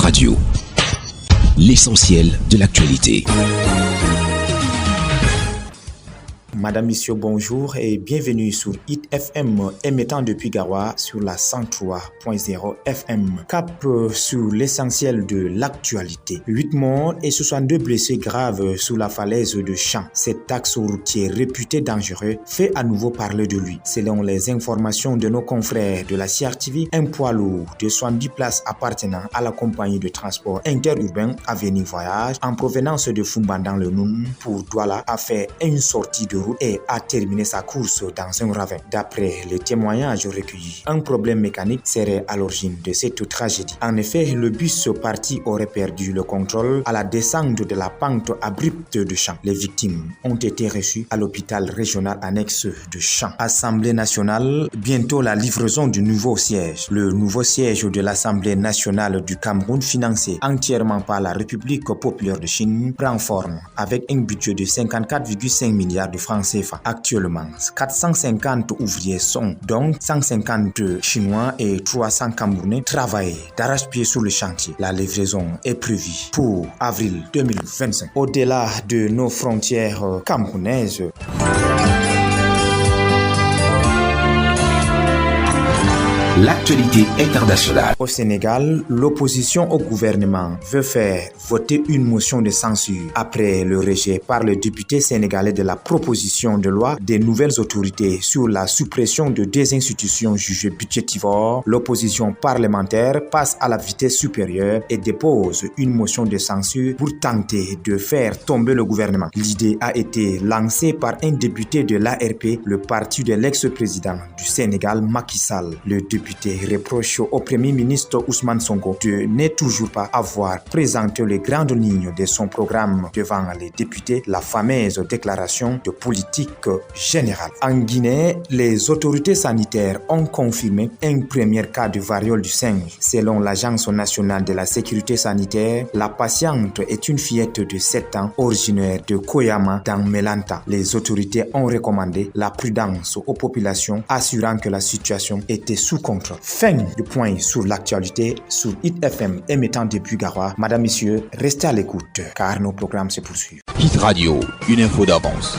Radio, l'essentiel de l'actualité. Madame, Monsieur, bonjour et bienvenue sur Hit FM émettant depuis Garoua sur la 103.0 FM. Cap sur l'essentiel de l'actualité. 8 morts et 62 blessés graves sous la falaise de Champ. Cet axe routier réputé dangereux fait à nouveau parler de lui. Selon les informations de nos confrères de la CRTV, un poids lourd de 70 places appartenant à la compagnie de transport interurbain Avenir Voyage en provenance de Fumban dans le Noun pour Douala a fait une sortie de route et a terminé sa course dans un ravin. D'après les témoignages recueillis, un problème mécanique serait à l'origine de cette tragédie. En effet, le bus parti aurait perdu le contrôle à la descente de la pente abrupte de Champ. Les victimes ont été reçues à l'hôpital régional annexe de Champ. Assemblée nationale, bientôt la livraison du nouveau siège. Le nouveau siège de l'Assemblée nationale du Cameroun, financé entièrement par la République populaire de Chine, prend forme avec un budget de 54,5 milliards de francs CFA. Actuellement, 450 ouvriers sont, donc 150 Chinois et 300 Camerounais, travaillent d'arrache-pied sur le chantier. La livraison est prévue pour avril 2025. Au-delà de nos frontières camerounaises, L'actualité internationale. Au Sénégal, l'opposition au gouvernement veut faire voter une motion de censure après le rejet par le député sénégalais de la proposition de loi des nouvelles autorités sur la suppression de deux institutions jugées budgétivores. L'opposition parlementaire passe à la vitesse supérieure et dépose une motion de censure pour tenter de faire tomber le gouvernement. L'idée a été lancée par un député de l'ARP, le parti de l'ex-président du Sénégal, Macky Sall. Le député reproche au Premier ministre Ousmane Sonko de ne toujours pas avoir présenté les grandes lignes de son programme devant les députés, la fameuse déclaration de politique générale. En Guinée, les autorités sanitaires ont confirmé un premier cas de variole du singe. Selon l'Agence nationale de la sécurité sanitaire, la patiente est une fillette de 7 ans originaire de Koyama dans Melanta. Les autorités ont recommandé la prudence aux populations, assurant que la situation était sous contrôle. Fin du point sur l'actualité sur Hit FM émettant depuis Garoua. Madame, Monsieur, restez à l'écoute car nos programmes se poursuivent. Hit Radio, une info d'avance.